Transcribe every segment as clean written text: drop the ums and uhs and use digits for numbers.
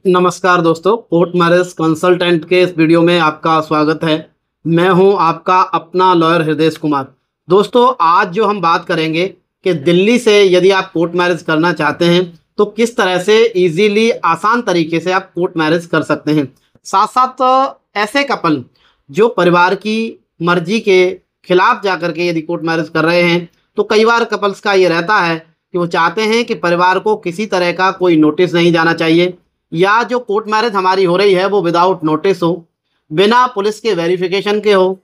नमस्कार दोस्तों, court marriage consultant के इस वीडियो में आपका स्वागत है। मैं हूं आपका अपना लॉयर हृदय कुमार। दोस्तों, आज जो हम बात करेंगे कि दिल्ली से यदि आप कोर्ट मैरिज करना चाहते हैं तो किस तरह से इजीली आसान तरीके से आप कोर्ट मैरिज कर सकते हैं। साथ साथ ऐसे कपल जो परिवार की मर्जी के खिलाफ जाकर के यदि कोर्ट मैरिज कर रहे हैं तो कई बार कपल्स का ये रहता है कि वो चाहते हैं कि परिवार को किसी तरह का कोई नोटिस नहीं जाना चाहिए, या जो कोर्ट मैरिज हमारी हो रही है वो विदाउट नोटिस हो, बिना पुलिस के वेरिफिकेशन के हो,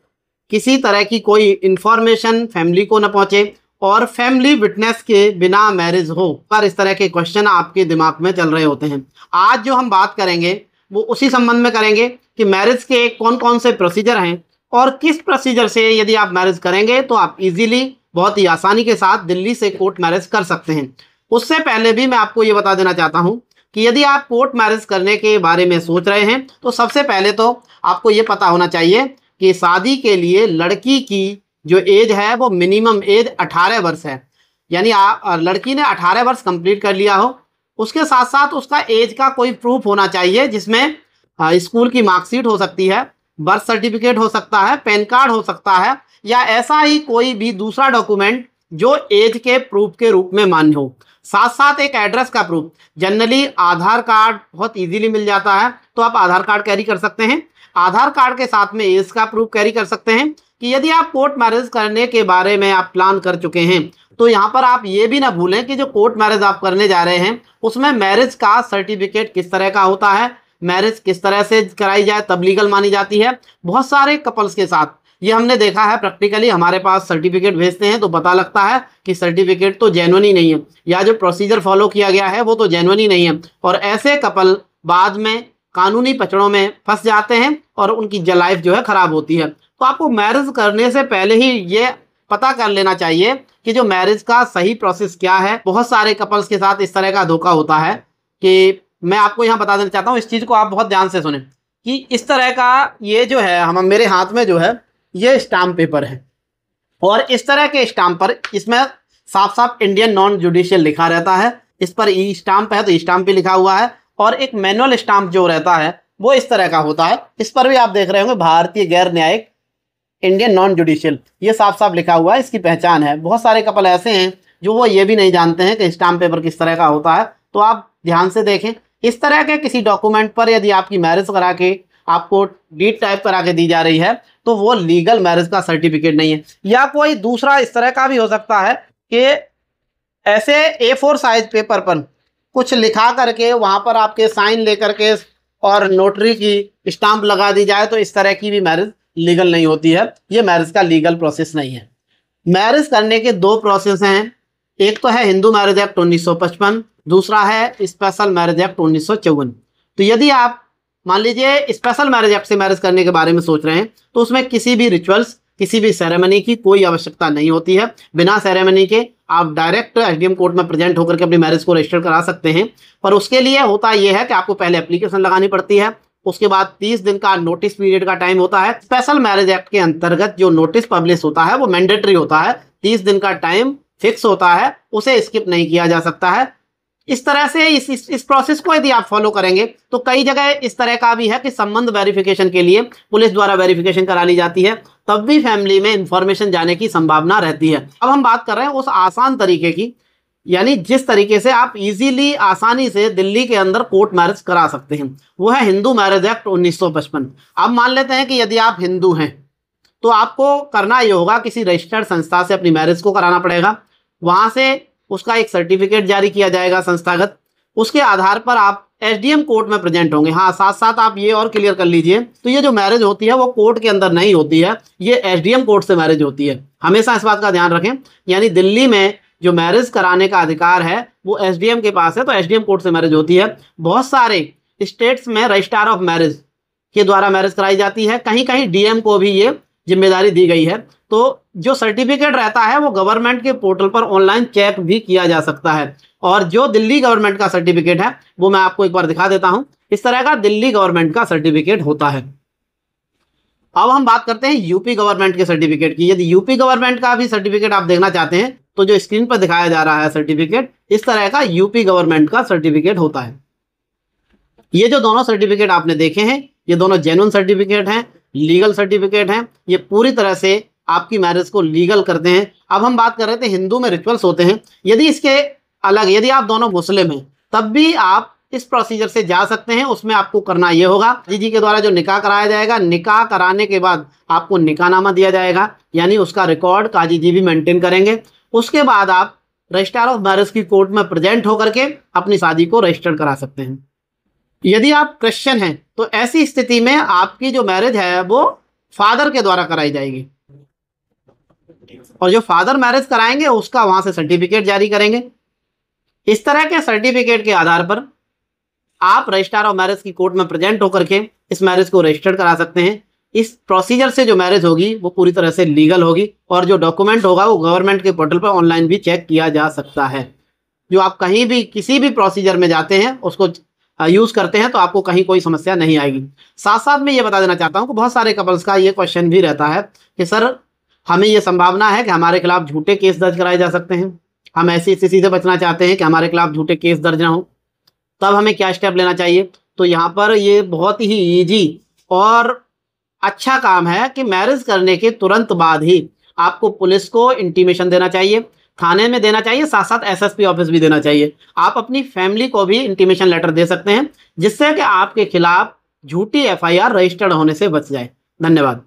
किसी तरह की कोई इन्फॉर्मेशन फैमिली को न पहुंचे और फैमिली विटनेस के बिना मैरिज हो। पर इस तरह के क्वेश्चन आपके दिमाग में चल रहे होते हैं। आज जो हम बात करेंगे वो उसी संबंध में करेंगे कि मैरिज के कौन कौन से प्रोसीजर हैं और किस प्रोसीजर से यदि आप मैरिज करेंगे तो आप इजीली बहुत ही आसानी के साथ दिल्ली से कोर्ट मैरिज कर सकते हैं। उससे पहले भी मैं आपको ये बता देना चाहता हूँ कि यदि आप कोर्ट मैरिज करने के बारे में सोच रहे हैं तो सबसे पहले तो आपको ये पता होना चाहिए कि शादी के लिए लड़की की जो एज है वो मिनिमम एज 18 वर्ष है। यानी लड़की ने 18 वर्ष कंप्लीट कर लिया हो। उसके साथ साथ उसका एज का कोई प्रूफ होना चाहिए, जिसमें स्कूल की मार्कशीट हो सकती है, बर्थ सर्टिफिकेट हो सकता है, पैन कार्ड हो सकता है, या ऐसा ही कोई भी दूसरा डॉक्यूमेंट जो एज के प्रूफ के रूप में मान्य हो। साथ साथ एक एड्रेस का प्रूफ, जनरली आधार कार्ड बहुत इजीली मिल जाता है तो आप आधार कार्ड कैरी कर सकते हैं। आधार कार्ड के साथ में एज का प्रूफ कैरी कर सकते हैं कि यदि आप कोर्ट मैरिज करने के बारे में आप प्लान कर चुके हैं तो यहाँ पर आप ये भी ना भूलें कि जो कोर्ट मैरिज आप करने जा रहे हैं उसमें मैरिज का सर्टिफिकेट किस तरह का होता है, मैरिज किस तरह से कराई जाए तब लीगल मानी जाती है। बहुत सारे कपल्स के साथ ये हमने देखा है, प्रैक्टिकली हमारे पास सर्टिफिकेट भेजते हैं तो पता लगता है कि सर्टिफिकेट तो जेन्युइन ही नहीं है, या जो प्रोसीजर फॉलो किया गया है वो तो जेन्युइन ही नहीं है, और ऐसे कपल बाद में कानूनी पचड़ों में फंस जाते हैं और उनकी लाइफ जो है खराब होती है। तो आपको मैरिज करने से पहले ही ये पता कर लेना चाहिए कि जो मैरिज का सही प्रोसेस क्या है। बहुत सारे कपल्स के साथ इस तरह का धोखा होता है कि मैं आपको यहाँ बता देना चाहता हूँ, इस चीज़ को आप बहुत ध्यान से सुने कि इस तरह का ये जो है हम मेरे हाथ में जो है ये स्टाम्प पेपर है, और इस तरह के स्टाम्प पर इसमें साफ साफ इंडियन नॉन जुडिशियल लिखा रहता है। इस पर ई स्टाम्प है तो ई स्टाम्प भी लिखा हुआ है, और एक मैनुअल स्टाम्प जो रहता है वो इस तरह का होता है। इस पर भी आप देख रहे होंगे भारतीय गैर न्यायिक इंडियन नॉन जुडिशियल, ये साफ साफ लिखा हुआ है, इसकी पहचान है। बहुत सारे कपल ऐसे हैं जो वो ये भी नहीं जानते हैं कि स्टाम्प पेपर किस तरह का होता है। तो आप ध्यान से देखें, इस तरह के किसी डॉक्यूमेंट पर यदि आपकी मैरिज करा के आपको डीड टाइप करा के दी जा रही है तो वो लीगल मैरिज का सर्टिफिकेट नहीं है। या कोई दूसरा इस तरह का भी हो सकता है कि ऐसे A4 साइज पेपर पर कुछ लिखा करके वहाँ पर आपके साइन लेकर के और नोटरी की स्टाम्प लगा दी जाए, तो इस तरह की भी मैरिज लीगल नहीं होती है। ये मैरिज का लीगल प्रोसेस नहीं है। मैरिज करने के दो प्रोसेस हैं, एक तो है हिंदू मैरिज एक्ट 1955, दूसरा है स्पेशल मैरिज एक्ट 1954। तो यदि आप मान लीजिए स्पेशल मैरिज एक्ट से मैरिज करने के बारे में सोच रहे हैं तो उसमें किसी भी रिचुअल्स, किसी भी सेरेमनी की कोई आवश्यकता नहीं होती है। बिना सेरेमनी के आप डायरेक्ट एसडीएम कोर्ट में प्रेजेंट होकर के अपनी मैरिज को रजिस्टर करा सकते हैं। पर उसके लिए होता यह है कि आपको पहले एप्लीकेशन लगानी पड़ती है, उसके बाद 30 दिन का नोटिस पीरियड का टाइम होता है। स्पेशल मैरिज एक्ट के अंतर्गत जो नोटिस पब्लिश होता है वो मैंडेटरी होता है, 30 दिन का टाइम फिक्स होता है, उसे स्किप नहीं किया जा सकता है। इस तरह से इस प्रोसेस को यदि आप फॉलो करेंगे तो कई जगह इस तरह का भी है कि संबंध वेरिफिकेशन के लिए पुलिस द्वारा वेरिफिकेशन करा ली जाती है, तब भी फैमिली में इंफॉर्मेशन जाने की संभावना रहती है। अब हम बात कर रहे हैं उस आसान तरीके की, यानी जिस तरीके से आप इजीली आसानी से दिल्ली के अंदर कोर्ट मैरिज करा सकते हैं, वो है हिंदू मैरिज एक्ट 1955। अब मान लेते हैं कि यदि आप हिंदू हैं तो आपको करना ये होगा, किसी रजिस्टर्ड संस्था से अपनी मैरिज को कराना पड़ेगा। वहाँ से उसका एक सर्टिफिकेट जारी किया जाएगा संस्थागत, उसके आधार पर आप एसडीएम कोर्ट में प्रेजेंट होंगे। हाँ, साथ साथ आप ये और क्लियर कर लीजिए, तो ये जो मैरिज होती है वो कोर्ट के अंदर नहीं होती है, ये एसडीएम कोर्ट से मैरिज होती है। हमेशा इस बात का ध्यान रखें, यानी दिल्ली में जो मैरिज कराने का अधिकार है वो एसडीएम के पास है, तो एसडीएम कोर्ट से मैरिज होती है। बहुत सारे स्टेट्स में रजिस्ट्रार ऑफ मैरिज के द्वारा मैरिज कराई जाती है, कहीं कहीं डीएम को भी ये जिम्मेदारी दी गई है। तो जो सर्टिफिकेट रहता है वो गवर्नमेंट के पोर्टल पर ऑनलाइन चेक भी किया जा सकता है, और जो दिल्ली गवर्नमेंट का सर्टिफिकेट है वो मैं आपको एक बार दिखा देता हूं। इस तरह का दिल्ली गवर्नमेंट का सर्टिफिकेट होता है। अब हम बात करते हैं यूपी गवर्नमेंट के सर्टिफिकेट की। यदि यूपी गवर्नमेंट का भी सर्टिफिकेट आप देखना चाहते हैं तो जो स्क्रीन पर दिखाया जा रहा है सर्टिफिकेट, इस तरह का यूपी गवर्नमेंट का सर्टिफिकेट होता है। ये जो दोनों सर्टिफिकेट आपने देखे हैं, ये दोनों जेन्युइन सर्टिफिकेट हैं, लीगल सर्टिफिकेट हैं। ये पूरी तरह से आपकी मैरिज को लीगल करते हैं। अब हम बात कर रहे थे हिंदू में रिचुअल्स होते हैं, यदि इसके अलग, यदि आप दोनों मुस्लिम हैं तब भी आप इस प्रोसीजर से जा सकते हैं। उसमें आपको करना ये होगा, जी के द्वारा जो निकाह कराया जाएगा, निकाह कराने के बाद आपको निकाहनामा दिया जाएगा, यानी उसका रिकॉर्ड काजी जी भी मेंटेन करेंगे। उसके बाद आप रजिस्ट्रार ऑफ मैरिज की कोर्ट में प्रेजेंट होकर के अपनी शादी को रजिस्टर करा सकते हैं। यदि आप क्रिश्चियन हैं तो ऐसी स्थिति में आपकी जो मैरिज है वो फादर के द्वारा कराई जाएगी, और जो फादर मैरिज कराएंगे उसका वहां से सर्टिफिकेट जारी करेंगे। इस तरह के सर्टिफिकेट के आधार पर आप रजिस्ट्रार ऑफ मैरिज की कोर्ट में प्रेजेंट होकर के इस मैरिज को रजिस्टर करा सकते हैं। इस प्रोसीजर से जो मैरिज होगी वो पूरी तरह से लीगल होगी, और जो डॉक्यूमेंट होगा वो गवर्नमेंट के पोर्टल पर ऑनलाइन भी चेक किया जा सकता है। जो आप कहीं भी किसी भी प्रोसीजर में जाते हैं उसको यूज़ करते हैं तो आपको कहीं कोई समस्या नहीं आएगी। साथ साथ में ये बता देना चाहता हूँ कि बहुत सारे कपल्स का ये क्वेश्चन भी रहता है कि सर हमें ये संभावना है कि हमारे खिलाफ झूठे केस दर्ज कराए जा सकते हैं, हम ऐसी स्थिति से बचना चाहते हैं कि हमारे खिलाफ झूठे केस दर्ज ना हो, तब हमें क्या स्टेप लेना चाहिए। तो यहाँ पर ये बहुत ही ईजी और अच्छा काम है कि मैरिज करने के तुरंत बाद ही आपको पुलिस को इंटीमेशन देना चाहिए, थाने में देना चाहिए, साथ साथ एसएसपी ऑफिस भी देना चाहिए। आप अपनी फैमिली को भी इंटीमेशन लेटर दे सकते हैं, जिससे कि आपके खिलाफ झूठी एफआईआर रजिस्टर्ड होने से बच जाए। धन्यवाद।